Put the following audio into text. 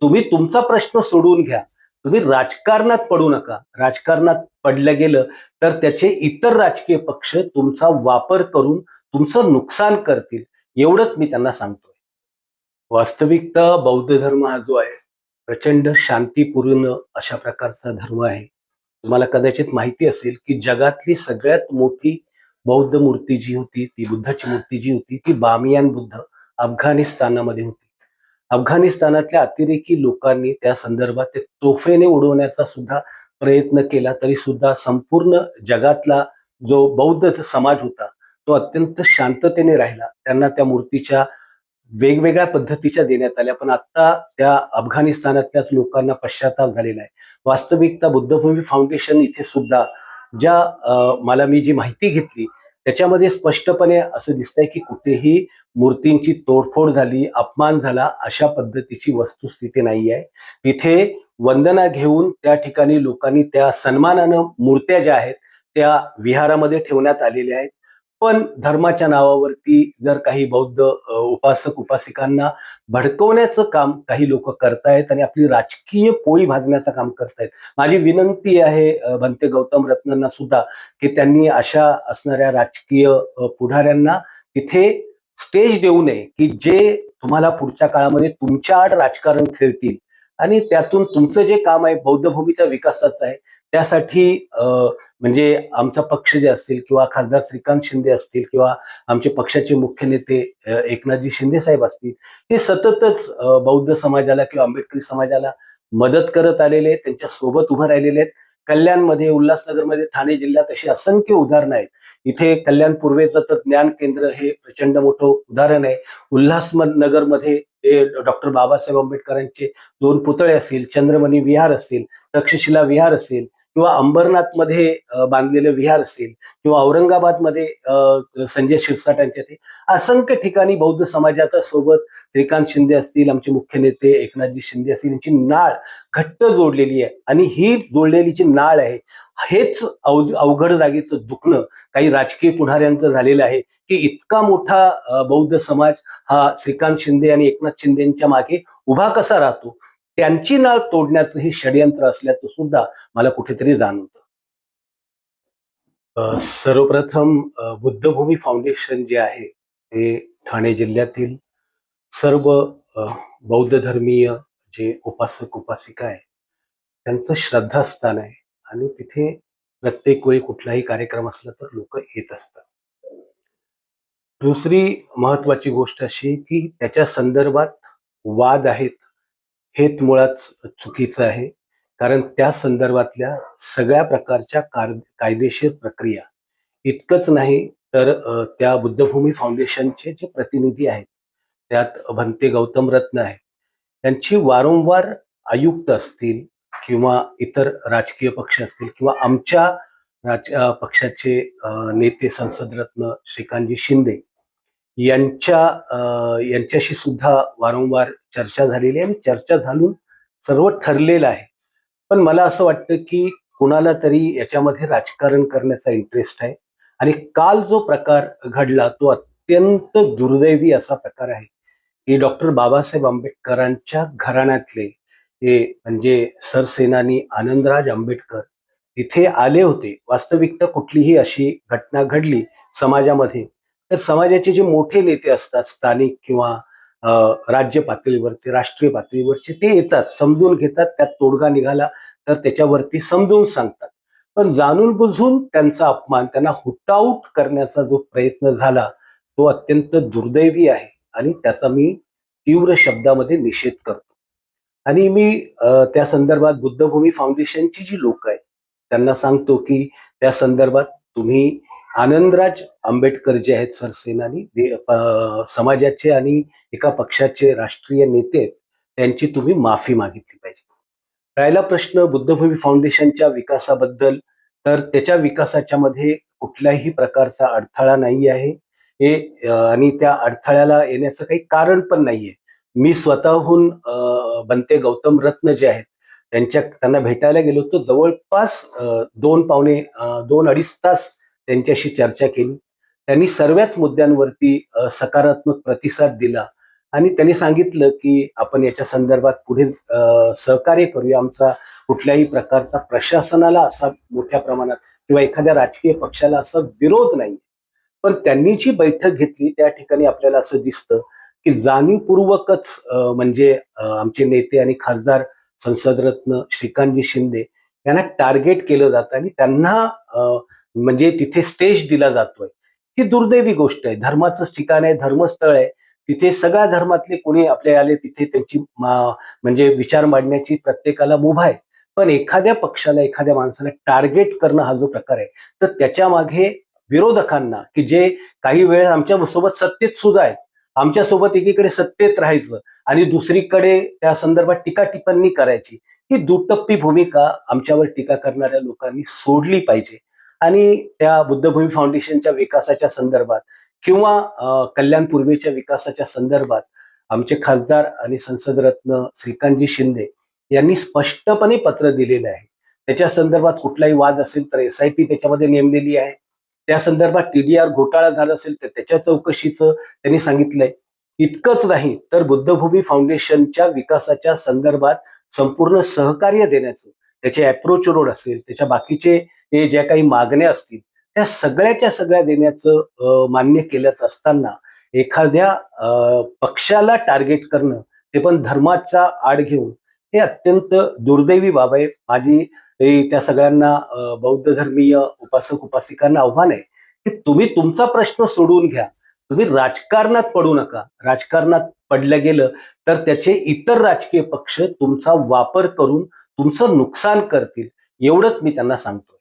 तुम्ही तुमचा प्रश्न सोडवून घ्या. तुम्ही राजकारणात पडू नका. राजकारणात पडलं गेलं तर त्याचे इतर राजकीय पक्ष तुमचा वापर करून तुमचं नुकसान करतील. एवढंच मी त्यांना सांगतोय. वास्तविकता बौद्ध धर्म हा जो आहे, प्रचंड शांतीपूर्ण अशा प्रकारचा धर्म आहे. तुम्हाला कदाचित माहिती असेल, की जगातली सगळ्यात मोठी बौद्ध मूर्ती जी होती, ती बुद्धाची मूर्ती जी होती, ती बामियान बुद्ध अफगाणिस्तानामध्ये होती. अफगाणिस्तानातल्या अतिरेकी लोकांनी त्या संदर्भात ते तोफेने उडवण्याचा सुद्धा प्रयत्न केला, तरी सुद्धा संपूर्ण जगातला जो बौद्ध समाज होता, तो अत्यंत शांततेने राहिला. त्यांना त्या मूर्तीच्या वेगवेगळ्या पद्धतीच्या देण्यात आल्या, पण आता त्या अफगाणिस्तानातल्याच लोकांना पश्चाताप झालेला आहे. वास्तविकता बुद्धभूमी फाउंडेशन इथे सुद्धा ज्या मला मी जी माहिती घेतली त्याच्यामध्ये स्पष्टपणे असं दिसतंय की कुठेही मूर्तींची तोडफोड झाली, अपमान झाला अशा पद्धतीची वस्तुस्थिती नाही आहे. तिथे वंदना घेऊन त्या ठिकाणी लोकांनी त्या सन्मानानं मूर्त्या ज्या आहेत त्या विहारामध्ये ठेवण्यात आलेल्या आहेत. पण धर्माच्या नावावरती जर काही बौद्ध उपासक उपासिकांना भडकवण्याचं काम काही लोक करतायत आणि आपली राजकीय पोळी भाजण्याचं काम करतायत. माझी विनंती आहे भंते गौतम रत्नांना सुद्धा की त्यांनी अशा असणाऱ्या राजकीय पुढाऱ्यांना तिथे स्टेज देऊ नये, की जे तुम्हाला पुढच्या काळामध्ये तुमच्या आड राजकारण खेळतील आणि त्यातून तुमचं जे काम आहे बौद्ध भूमीच्या विकासाचं आहे त्यासाठी म्हणजे आमचा पक्ष जे असतील किंवा खासदार श्रीकांत शिंदे असतील किंवा आमचे पक्षाचे मुख्य नेते एकनाथजी शिंदे साहेब असतील, हे सततच बौद्ध समाजाला किंवा आंबेडकरी समाजाला मदत करत आलेले आहेत, त्यांच्या सोबत उभं राहिलेले आहेत. कल्याणमध्ये, उल्हासनगरमध्ये, ठाणे जिल्ह्यात अशी असंख्य उदाहरणं आहेत. इथे कल्याण पूर्वेचं तर ज्ञान केंद्र हे प्रचंड मोठं उदाहरण आहे. उल्हासनगरमध्ये डॉक्टर बाबासाहेब आंबेडकरांचे 2 पुतळे असतील, चंद्रमणी विहार असतील, तक्षशिला विहार असेल किंवा अंबरनाथमध्ये बांधलेलं विहार असेल किंवा औरंगाबादमध्ये संजय शिरसाटांच्या ते असंख्य ठिकाणी बौद्ध समाजाच्या सोबत श्रीकांत शिंदे असतील, आमचे मुख्य नेते एकनाथजी शिंदे असतील, यांची नाळ घट्ट जोडलेली आहे आणि ही जोडलेली जी नाळ आहे हेच अवघड जागेचं दुखणं काही राजकीय पुढाऱ्यांचं झालेलं आहे की इतका मोठा बौद्ध समाज हा श्रीकांत शिंदे आणि एकनाथ शिंदेच्या मागे उभा कसा राहतो. त्यांची नाळ तोडण्याचं हे षडयंत्र असल्याचं सुद्धा मला कुठेतरी जाणवतं. सर्वप्रथम बुद्धभूमी फाउंडेशन जे आहे ते ठाणे जिल्ह्यातील सर्व बौद्ध धर्मीय जे उपासक उपासिका आहे त्यांचं श्रद्धास्थान आहे आणि तिथे प्रत्येक वेळी कुठलाही कार्यक्रम असला तर लोक येत असतात. दुसरी महत्वाची गोष्ट अशी की त्याच्या संदर्भात वाद आहेत, हेच मुळात चुकीचं आहे. कारण त्या संदर्भातल्या सगळ्या प्रकारच्या कायदेशीर प्रक्रिया इतकंच नाही तर त्या बुद्धभूमी फाउंडेशनचे जे प्रतिनिधी आहेत त्यात भंते गौतम रत्न आहे, त्यांची वारंवार आयुक्त असतील किंवा इतर राजकीय पक्ष असतील किंवा आमच्या पक्षाचे नेते संसदरत्न श्रीकांतजी शिंदे यांच्याशी सुद्धा वारंवार चर्चा झालेली आहे आणि चर्चा झालून सर्व ठरलेलं आहे. पण मला असं वाटतं की कुणाला तरी याच्यामध्ये राजकारण करण्याचा इंटरेस्ट आहे आणि काल जो प्रकार घडला तो अत्यंत दुर्दैवी असा प्रकार आहे की डॉक्टर बाबासाहेब आंबेडकरांच्या घराण्यातले हे म्हणजे सरसेनानी आनंदराज आंबेडकर तिथे आले होते. वास्तविकता कुठलीही अशी घटना घडली समाजामध्ये तर समाजाचे जे मोठे नेते असतात स्थानिक किंवा राज्य पातळीवरती राष्ट्रीय पातळीवरचे ते येतात, समजून घेतात, त्यात तोडगा निघाला तर त्याच्यावरती समजून सांगतात. पण जाणून बुजून त्यांचा अपमान, त्यांना हुटाऊट करण्याचा जो प्रयत्न झाला तो अत्यंत दुर्दैवी आहे आणि त्याचा मी तीव्र शब्दामध्ये निषेध करतो. आणि मी त्या संदर्भात बुद्धभूमी फाउंडेशनची जी लोक आहेत त्यांना सांगतो की त्या संदर्भात तुम्ही आनंदराज आंबेडकर जे आहेत सरसेनानी समाजाचे आणि एका पक्षाचे राष्ट्रीय नेते त्यांची तुम्ही माफी मागितली पाहिजे. राहिला प्रश्न बुद्धभूमी फाउंडेशनच्या विकासाबद्दल तर त्याच्या विकासाच्या मध्ये कुठल्याही प्रकारचा अडथळा नाही आहे हे आणि त्या अडथळ्याला येण्याचं काही कारण पण नाहीये. मी स्वतःहून बनते गौतम रत्न जे आहेत त्यांना भेटायला गेलो होतो. जवळपास 2-2.5 तास त्यांच्याशी चर्चा केली. त्यांनी सर्वच मुद्द्यांवरती सकारात्मक प्रतिसाद दिला आणि त्यांनी सांगितलं की आपण याच्या संदर्भात पुढे सहकार्य करूया. आमचा कुठल्याही प्रकारचा प्रशासनाला असा मोठ्या प्रमाणात किंवा एखाद्या राजकीय पक्षाला असा विरोध नाही. पण त्यांनी जी बैठक घेतली त्या ठिकाणी आपल्याला असं दिसतं की जाणीवपूर्वकच म्हणजे आमचे नेते आणि खासदार संसदरत्न श्रीकांतजी शिंदे यांना टार्गेट केलं जातं आणि त्यांना म्हणजे तिथे स्टेज दिला जातोय. ही दुर्दैवी गोष्ट आहे. धर्माचंच ठिकाण आहे, धर्मस्थळ आहे. तिथे सगळ्या धर्मातले कोणी आपले आले तिथे त्यांची म्हणजे विचार मांडण्याची प्रत्येकाला मुभा आहे. पण एखाद्या पक्षाला, एखाद्या माणसाला टार्गेट करणं हा जो प्रकार आहे, तर त्याच्या मागे विरोधकांना की जे काही वेळेस आमच्या सोबत सत्तेत सुद्धा आहेत, आमच्यासोबत एकीकडे सत्तेत राहायचं आणि दुसरीकडे त्या संदर्भात टीका टिप्पणी करायची, ही दुटप्पी भूमिका आमच्यावर टीका करणाऱ्या लोकांनी सोडली पाहिजे. आणि त्या बुद्धभूमी फाउंडेशनच्या विकासाच्या संदर्भात किंवा कल्याण पूर्वेच्या विकासाच्या संदर्भात आमचे खासदार आणि संसदरत्न श्रीकांतजी शिंदे यांनी स्पष्टपणे पत्र दिलेलं आहे. त्याच्या संदर्भात कुठलाही वाद असेल तर SIT त्याच्यामध्ये नेमलेली आहे. त्या संदर्भात TDR घोटाळा झाला असेल तर त्याच्या चौकशीचं त्यांनी सांगितलंय. इतकंच नाही तर बुद्धभूमी फाउंडेशनच्या विकासाच्या संदर्भात संपूर्ण सहकार्य देण्याचं, त्याचे अप्रोच रोड असेल, त्याच्या बाकीचे हे ज्या काही मागण्या असतील त्या सगळ्याच्या सगळ्या देण्याचं मान्य केल्याच असताना एखाद्या पक्षाला टार्गेट करणं, ते पण धर्माचा आड घेऊन, हे अत्यंत दुर्दैवी बाब आहे. माझी त्या सगळ्यांना बौद्ध धर्मीय उपासक उपासिकांना आव्हान आहे की तुम्ही तुमचा प्रश्न सोडवून घ्या. तुम्ही राजकारणात पडू नका. राजकारणात पडलं गेलं तर त्याचे इतर राजकीय पक्ष तुमचा वापर करून तुमचं नुकसान करतील. एवढंच मी त्यांना सांगतो.